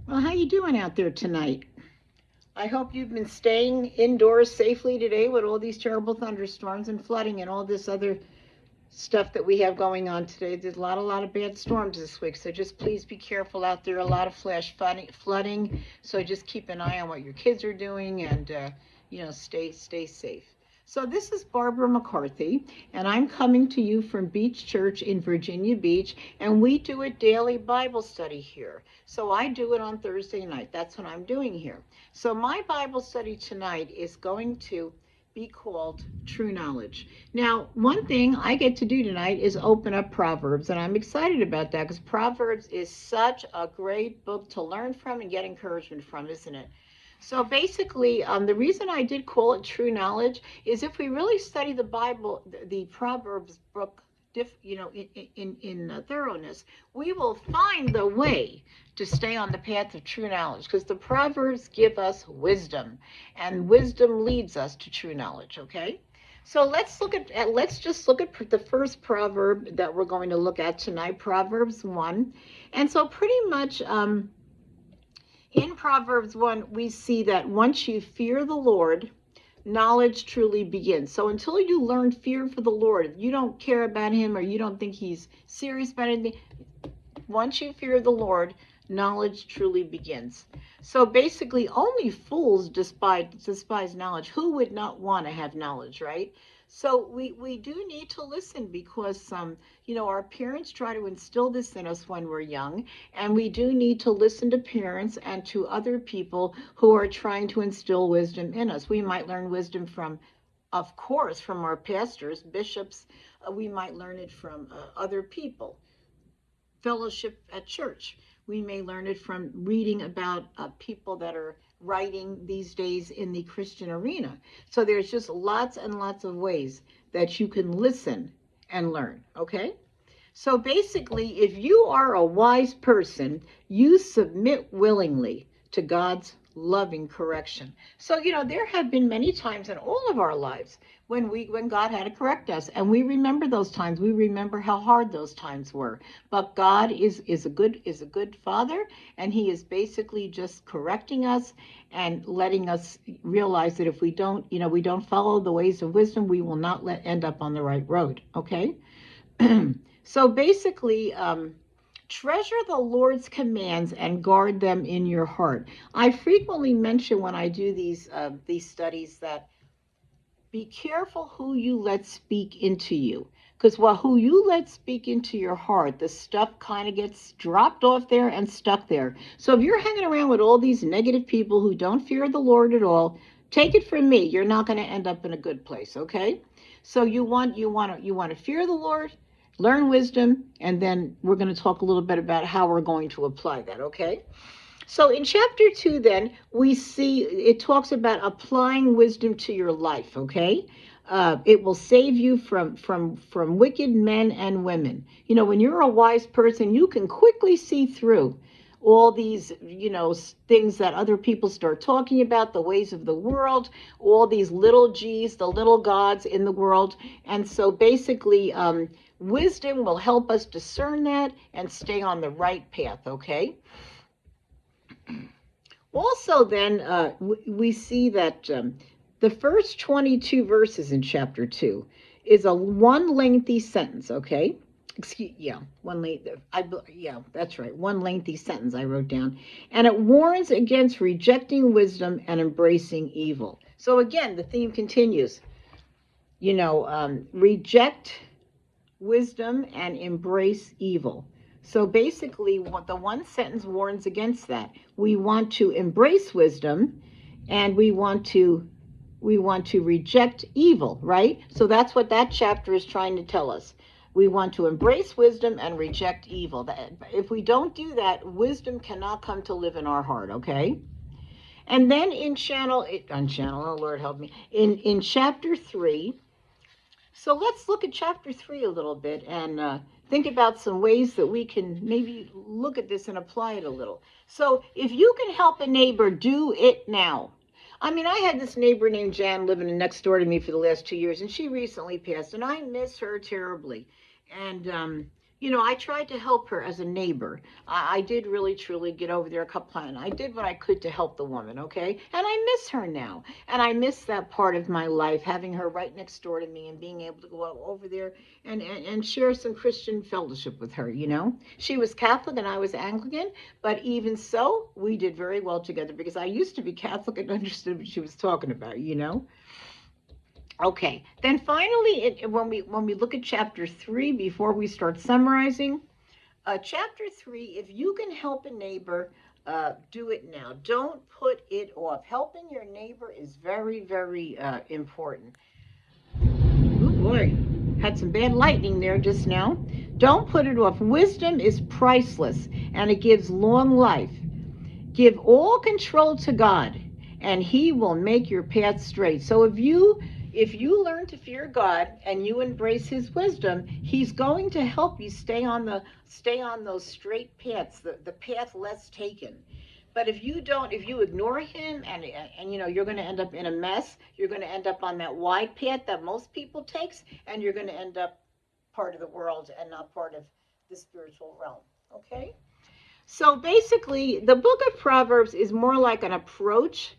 Well, how you doing out there tonight? I hope you've been staying indoors safely today with all these terrible thunderstorms and flooding and all this other stuff that we have going on today. There's a lot of bad storms this week, so just please be careful out there. A lot of flash flooding, so just keep an eye on what your kids are doing and stay safe. So this is Barbara McCarthy, and I'm coming to you from Beach Church in Virginia Beach, and we do a daily Bible study here. So I do it on Thursday night. That's what I'm doing here. So my Bible study tonight is going to be called True Knowledge. Now, one thing I get to do tonight is open up Proverbs, and I'm excited about that because Proverbs is such a great book to learn from and get encouragement from, isn't it? So basically, the reason I did call it True Knowledge is if we really study the Bible, the Proverbs book, in thoroughness, we will find the way to stay on the path of true knowledge, because the Proverbs give us wisdom, and wisdom leads us to true knowledge. Okay, so let's just look at the first proverb that we're going to look at tonight, Proverbs 1. And so pretty much in Proverbs 1, we see that once you fear the Lord, knowledge truly begins. So until you learn fear for the Lord, you don't care about him or you don't think he's serious about anything, once you fear the Lord, knowledge truly begins. So basically, only fools despise knowledge. Who would not want to have knowledge, right? So we do need to listen because, our parents try to instill this in us when we're young, and we do need to listen to parents and to other people who are trying to instill wisdom in us. We might learn wisdom from, of course, from our pastors, bishops. We might learn it from other people, fellowship at church. We may learn it from reading about people that are writing these days in the Christian arena. So there's just lots and lots of ways that you can listen and learn, okay? So basically, if you are a wise person, you submit willingly to God's loving correction. So, there have been many times in all of our lives when God had to correct us, and we remember those times. We remember how hard those times were. But God is a good father, and he is basically just correcting us and letting us realize that if we don't follow the ways of wisdom, we will not end up on the right road. Okay? So basically, treasure the Lord's commands and guard them in your heart. I frequently mention when I do these studies that be careful who you let speak into you, because who you let speak into your heart, the stuff kind of gets dropped off there and stuck there. So if you're hanging around with all these negative people who don't fear the Lord at all, take it from me, you're not going to end up in a good place. Okay? So you want to fear the Lord, learn wisdom, and then we're going to talk a little bit about how we're going to apply that, okay? So in chapter 2, then, we see it talks about applying wisdom to your life, okay? It will save you from wicked men and women. When you're a wise person, you can quickly see through all these, things that other people start talking about, the ways of the world, all these little g's, the little gods in the world. And so basically, wisdom will help us discern that and stay on the right path, okay? Also, then, we see that the first 22 verses in chapter 2 is one lengthy sentence, okay? One lengthy sentence I wrote down. And it warns against rejecting wisdom and embracing evil. So again, the theme continues. Reject wisdom and embrace evil. So basically, what the one sentence warns against that. We want to embrace wisdom, and we want to reject evil, right? So that's what that chapter is trying to tell us. We want to embrace wisdom and reject evil. If we don't do that, wisdom cannot come to live in our heart, okay? And then oh Lord help me, in chapter 3, so let's look at chapter 3 a little bit and think about some ways that we can maybe look at this and apply it a little. So if you can help a neighbor, do it now. I mean, I had this neighbor named Jan living next door to me for the last 2 years, and she recently passed, and I miss her terribly. And, I tried to help her as a neighbor. I did really, truly get over there a couple times. I did what I could to help the woman, okay? And I miss her now. And I miss that part of my life, having her right next door to me and being able to go over there and share some Christian fellowship with her. She was Catholic and I was Anglican, but even so, we did very well together because I used to be Catholic and understood what she was talking about. Okay, then finally, when we look at chapter 3, before we start summarizing, chapter 3, if you can help a neighbor, do it now. Don't put it off. Helping your neighbor is very, very important. Oh boy, had some bad lightning there just now. Don't put it off. Wisdom is priceless, and it gives long life. Give all control to God, and He will make your path straight. So if you learn to fear God and you embrace His wisdom, He's going to help you stay on those straight paths, the path less taken. But if you ignore Him and you're going to end up in a mess. You're going to end up on that wide path that most people takes, and you're going to end up part of the world and not part of the spiritual realm. Okay? So basically, the book of Proverbs is more like an approach,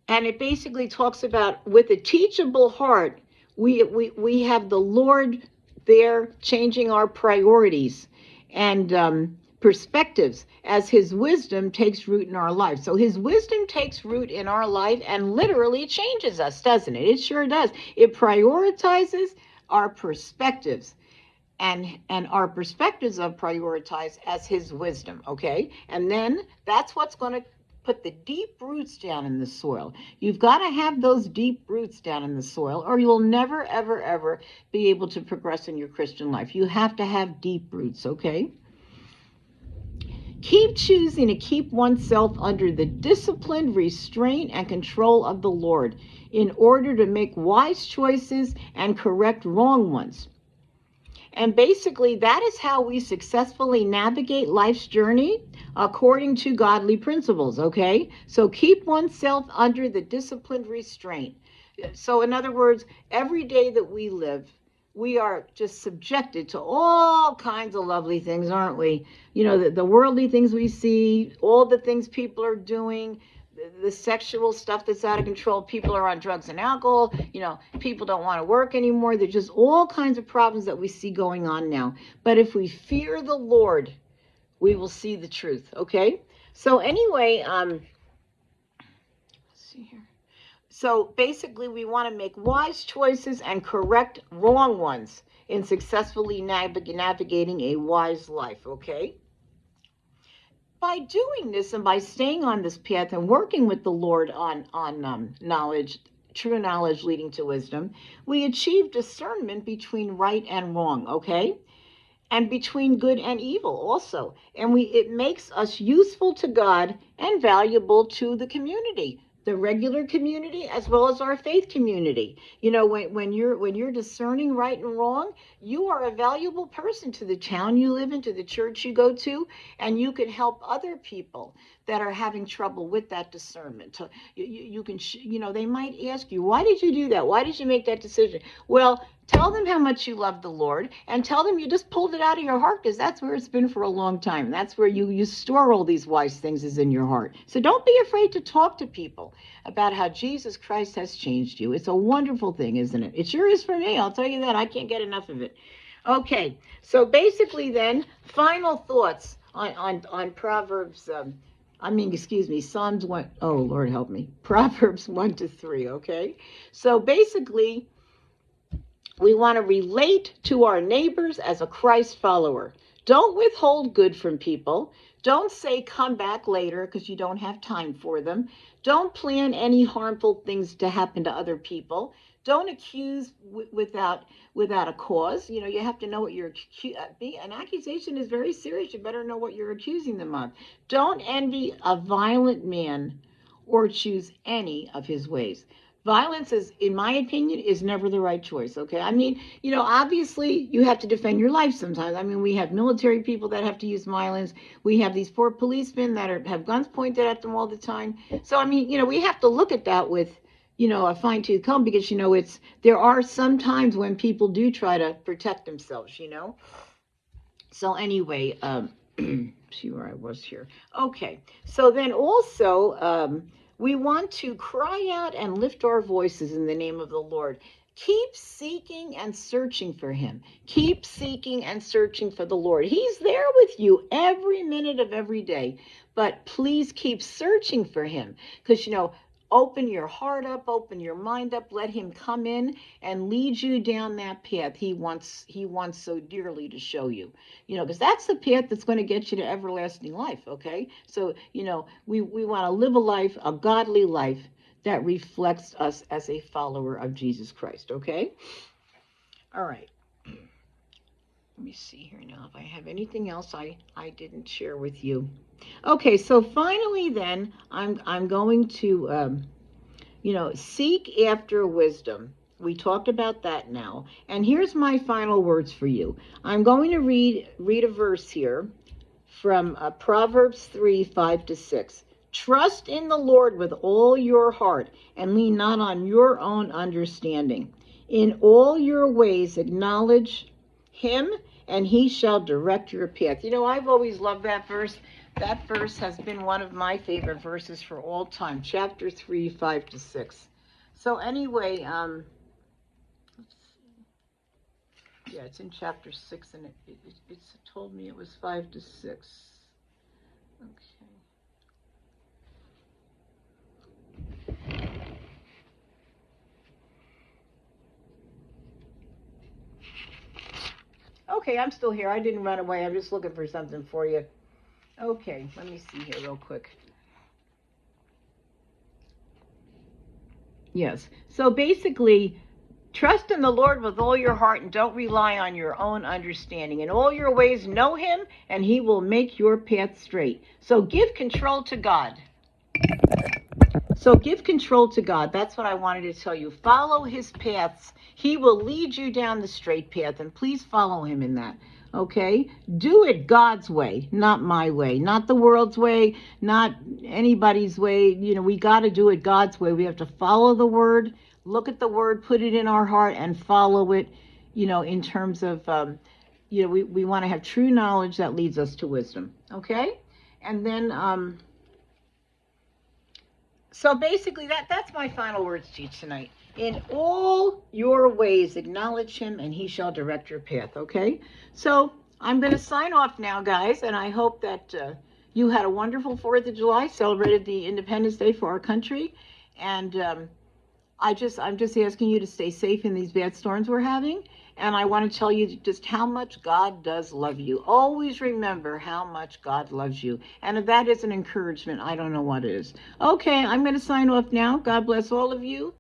and it basically talks about with a teachable heart, we have the Lord there changing our priorities and perspectives as His wisdom takes root in our life. So His wisdom takes root in our life and literally changes us, doesn't it? It sure does. It prioritizes our perspectives. And our perspectives are prioritized as His wisdom, okay? And then that's what's going to put the deep roots down in the soil. You've got to have those deep roots down in the soil, or you'll never, ever, ever be able to progress in your Christian life. You have to have deep roots, okay? Keep choosing to keep oneself under the disciplined restraint and control of the Lord in order to make wise choices and correct wrong ones. And basically, that is how we successfully navigate life's journey according to godly principles, okay? So keep oneself under the disciplined restraint. So in other words, every day that we live, we are just subjected to all kinds of lovely things, aren't we? The worldly things we see, all the things people are doing, the sexual stuff that's out of control. People are on drugs and alcohol. People don't want to work anymore. There's just all kinds of problems that we see going on now. But if we fear the Lord, we will see the truth, okay? So anyway, let's see here. So basically, we want to make wise choices and correct wrong ones in successfully navigating a wise life, okay? By doing this and by staying on this path and working with the Lord on knowledge, true knowledge leading to wisdom, we achieve discernment between right and wrong, okay? And between good and evil also. And it makes us useful to God and valuable to the community, the regular community as well as our faith community. When you're discerning right and wrong, you are a valuable person to the town you live in, to the church you go to, and you can help other people that are having trouble with that discernment. You can, they might ask you, why did you do that? Why did you make that decision? Well, tell them how much you love the Lord, and tell them you just pulled it out of your heart, because that's where it's been for a long time. That's where you store all these wise things is in your heart. So don't be afraid to talk to people about how Jesus Christ has changed you. It's a wonderful thing, isn't it? It sure is for me. I'll tell you that. I can't get enough of it. Okay, so basically then, final thoughts on Proverbs, Psalms 1, oh, Lord help me, Proverbs 1 to 3, okay? So basically, we want to relate to our neighbors as a Christ follower. Don't withhold good from people. Don't say come back later because you don't have time for them. Don't plan any harmful things to happen to other people. Don't accuse without a cause. You have to know what you're an accusation is very serious. You better know what you're accusing them of. Don't envy a violent man or choose any of his ways. Violence is, in my opinion, is never the right choice, okay? Obviously, you have to defend your life sometimes. We have military people that have to use violence. We have these poor policemen that have guns pointed at them all the time. So, we have to look at that with, a fine-tooth comb, because, there are some times when people do try to protect themselves, So anyway, see where I was here. Okay, so then also we want to cry out and lift our voices in the name of the Lord. Keep seeking and searching for him. Keep seeking and searching for the Lord. He's there with you every minute of every day. But please keep searching for him, because, open your heart up, open your mind up, let him come in and lead you down that path he wants so dearly to show you. Because that's the path that's going to get you to everlasting life, okay? So, we want to live a life, a godly life that reflects us as a follower of Jesus Christ, okay? All right. Let me see here now if I have anything else I didn't share with you. Okay, so finally then, I'm going to, seek after wisdom. We talked about that now. And here's my final words for you. I'm going to read a verse here from Proverbs 3:5-6. Trust in the Lord with all your heart and lean not on your own understanding. In all your ways acknowledge him, and he shall direct your path. I've always loved that verse. That verse has been one of my favorite verses for all time. Chapter 3:5-6. So anyway, let's see. Yeah, it's in chapter 6, and it's told me it was 5-6. Okay, I'm still here. I didn't run away. I'm just looking for something for you. Okay, let me see here real quick. Yes. So basically, trust in the Lord with all your heart and don't rely on your own understanding. In all your ways, know him, and he will make your path straight. So give control to God. That's what I wanted to tell you. Follow his paths. He will lead you down the straight path, and please follow him in that. Okay? Do it God's way, not my way, not the world's way, not anybody's way. We got to do it God's way. We have to follow the word, look at the word, put it in our heart, and follow it, in terms of, we want to have true knowledge that leads us to wisdom. Okay? And then, so basically, that's my final words to you tonight. In all your ways, acknowledge him, and he shall direct your path, okay? So I'm going to sign off now, guys, and I hope that you had a wonderful 4th of July, celebrated the Independence Day for our country, and I'm just asking you to stay safe in these bad storms we're having, and I want to tell you just how much God does love you. Always remember how much God loves you. And if that is an encouragement, I don't know what is. Okay, I'm going to sign off now. God bless all of you.